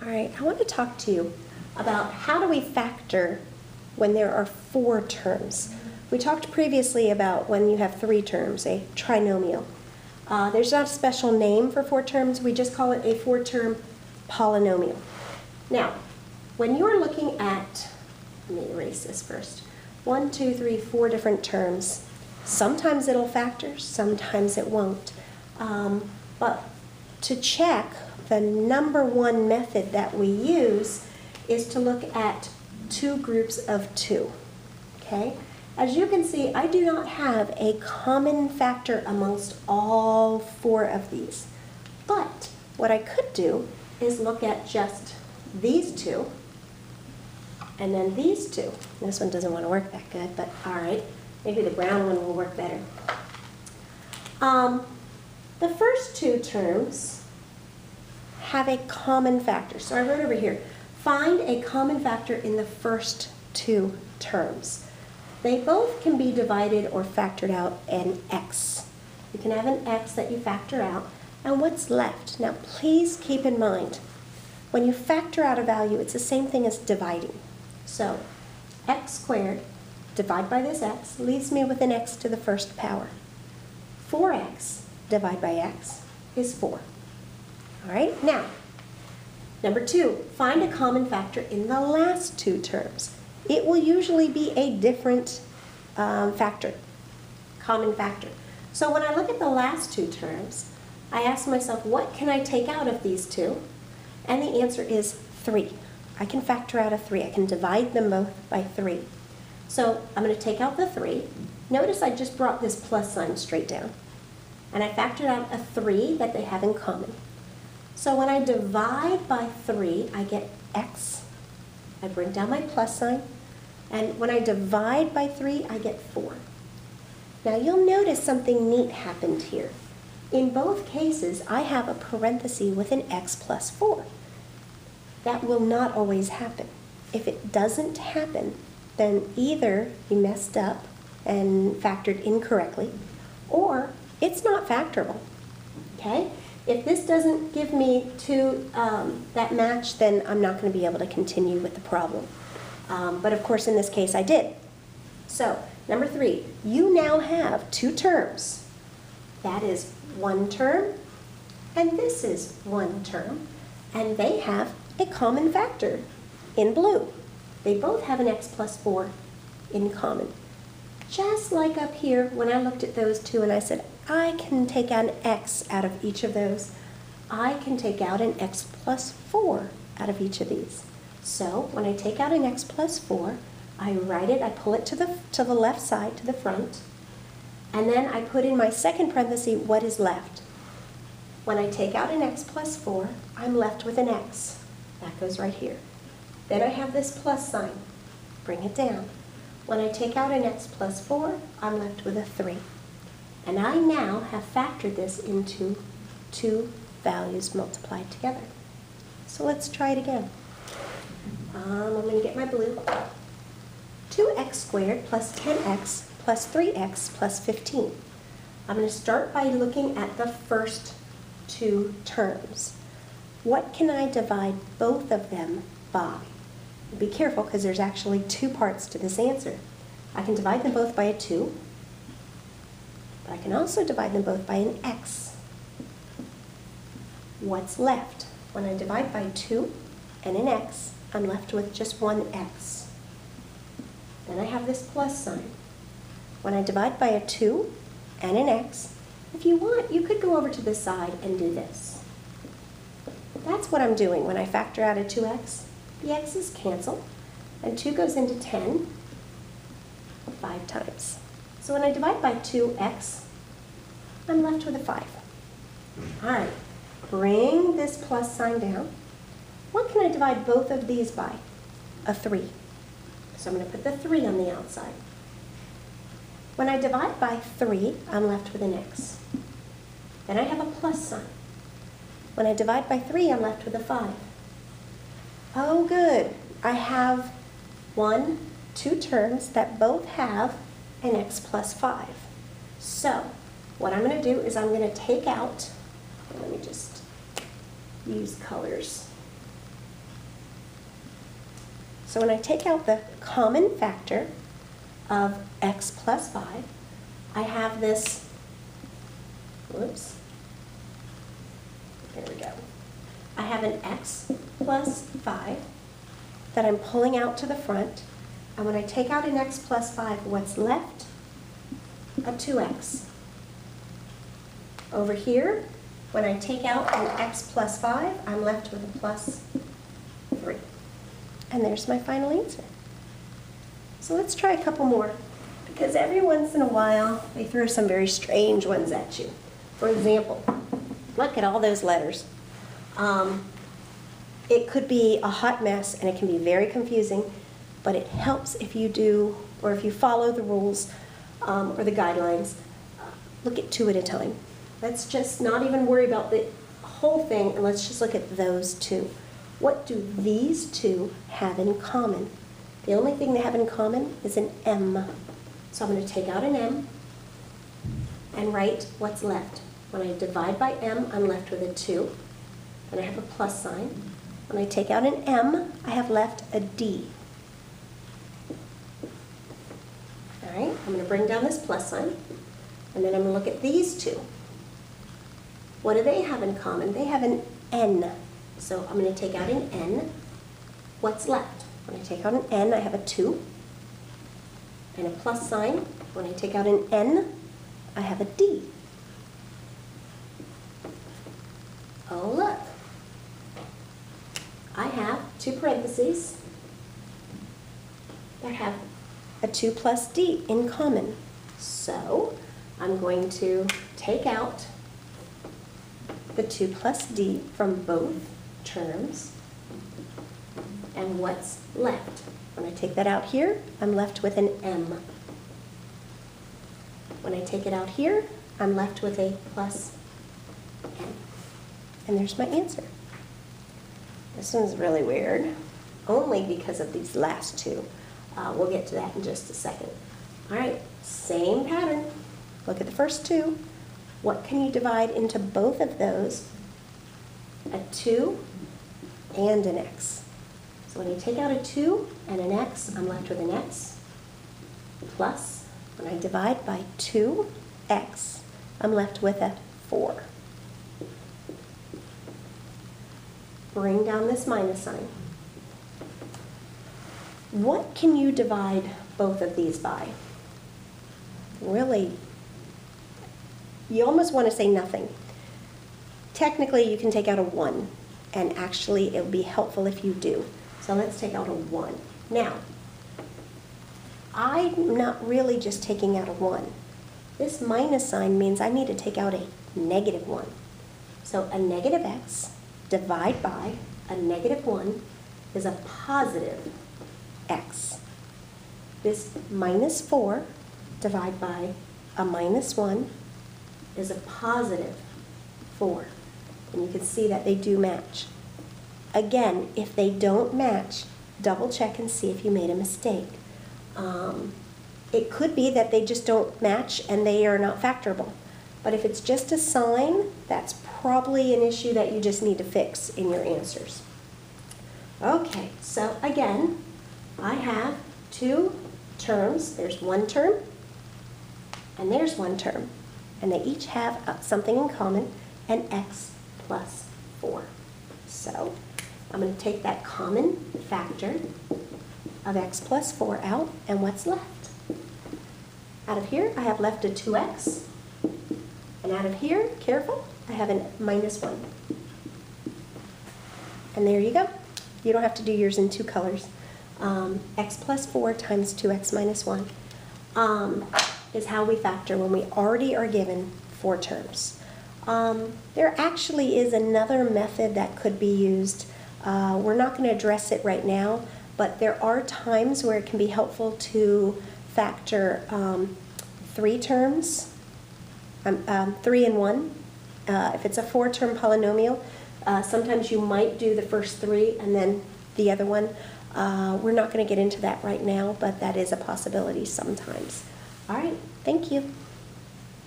All right, I want to talk to you about how do we factor when there are 4 terms. We talked previously about when you have 3 terms, a trinomial. There's not a special name for 4 terms, we just call it a 4-term polynomial. Now, when you're looking at, let me erase this first, 1, 2, 3, 4 different terms, sometimes it'll factor, sometimes it won't. But to check, the number 1 method that we use is to look at 2 groups of 2, okay? As you can see, I do not have a common factor amongst all 4 of these. But what I could do is look at just these 2 and then these 2. This one doesn't want to work that good, but all right. Maybe the brown one will work better. The first 2 terms have a common factor. So I wrote over here, find a common factor in the first 2 terms. They both can be divided or factored out in x. You can have an x that you factor out, and what's left? Now please keep in mind, when you factor out a value, it's the same thing as dividing. So x squared, divide by this x, leaves me with an x to the first power. 4x, divide by x, is 4. All right, now, number 2, find a common factor in the last 2 terms. It will usually be a different factor, common factor. So when I look at the last 2 terms, I ask myself, what can I take out of these 2? And the answer is 3. I can factor out a 3. I can divide them both by 3. So I'm going to take out the 3. Notice I just brought this plus sign straight down. And I factored out a 3 that they have in common. So when I divide by 3, I get x. I bring down my plus sign. And when I divide by 3, I get 4. Now you'll notice something neat happened here. In both cases, I have a parenthesis with an x plus 4. That will not always happen. If it doesn't happen, then either you messed up and factored incorrectly, or it's not factorable, okay? If this doesn't give me 2 that match, then I'm not going to be able to continue with the problem. But of course, in this case, I did. So, number 3, you now have 2 terms. That is 1 term, and this is 1 term, and they have a common factor in blue. They both have an x plus 4 in common. Just like up here, when I looked at those 2 and I said, I can take out an x out of each of those, I can take out an x plus 4 out of each of these. So when I take out an x plus 4, I write it, I pull it to the left side, to the front, and then I put in my second parenthesis what is left. When I take out an x plus 4, I'm left with an x. That goes right here. Then I have this plus sign. Bring it down. When I take out an x plus 4, I'm left with a 3. And I now have factored this into 2 values multiplied together. So let's try it again. I'm going to get my blue. 2x squared plus 10x plus 3x plus 15. I'm going to start by looking at the first 2 terms. What can I divide both of them by? Be careful because there's actually 2 parts to this answer. I can divide them both by a 2, but I can also divide them both by an x. What's left? When I divide by 2 and an x, I'm left with just 1 x. Then I have this plus sign. When I divide by a 2 and an x, if you want, you could go over to this side and do this. That's what I'm doing when I factor out a 2x. The x's cancel, and 2 goes into 10 5 times. So when I divide by 2x, I'm left with a 5. All right, bring this plus sign down. What can I divide both of these by? A 3. So I'm going to put the 3 on the outside. When I divide by 3, I'm left with an x. Then I have a plus sign. When I divide by 3, I'm left with a 5. Oh, good. I have 2 terms that both have an x plus 5. So what I'm going to do is I'm going to take out, let me just use colors. So when I take out the common factor of x plus 5, I have this, whoops, there we go. I have an x plus 5 that I'm pulling out to the front. And when I take out an x plus 5, what's left? A 2x. Over here, when I take out an x plus 5, I'm left with a plus 3. And there's my final answer. So let's try a couple more, because every once in a while, they throw some very strange ones at you. For example, look at all those letters. It could be a hot mess, and it can be very confusing, but it helps if you do, or if you follow the rules or the guidelines. Look at 2 at a time. Let's just not even worry about the whole thing, and let's just look at those 2. What do these 2 have in common? The only thing they have in common is an M. So I'm going to take out an M and write what's left. When I divide by M, I'm left with a 2, and I have a plus sign. When I take out an M, I have left a D. All right, I'm going to bring down this plus sign, and then I'm going to look at these 2. What do they have in common? They have an N. So I'm going to take out an N. What's left? When I take out an N, I have a 2 and a plus sign. When I take out an N, I have a D. Oh, look. I have 2 parentheses that have a 2 plus D in common. So I'm going to take out the 2 plus D from both terms. And what's left? When I take that out here, I'm left with an M. When I take it out here, I'm left with a plus N. And there's my answer. This one's really weird, only because of these last 2. We'll get to that in just a second. All right, same pattern. Look at the first 2. What can you divide into both of those? A 2 and an x. So when you take out a 2 and an x, I'm left with an x. Plus, when I divide by 2x, I'm left with a 4. Bring down this minus sign. What can you divide both of these by? Really, you almost want to say nothing. Technically, you can take out a 1, and actually it would be helpful if you do. So let's take out a 1. Now, I'm not really just taking out a 1. This minus sign means I need to take out a negative 1. So a negative x divided by a negative 1 is a positive x. This minus 4 divided by a minus 1 is a positive 4. And you can see that they do match. Again, if they don't match, double check and see if you made a mistake. It could be that they just don't match and they are not factorable. But if it's just a sign, that's probably an issue that you just need to fix in your answers. Okay, so again, I have 2 terms. There's one term, and there's one term. And they each have something in common, an x plus 4. So I'm going to take that common factor of x plus 4 out, and what's left? Out of here, I have left a 2x. And out of here, careful, I have a minus 1. And there you go. You don't have to do yours in 2 colors. X plus 4 times 2x minus 1 is how we factor when we already are given 4 terms. There actually is another method that could be used. We're not going to address it right now, but there are times where it can be helpful to factor 3 terms, 3 and 1. If it's a 4-term polynomial, sometimes you might do the first 3 and then the other one. We're not going to get into that right now, but that is a possibility sometimes. All right, thank you.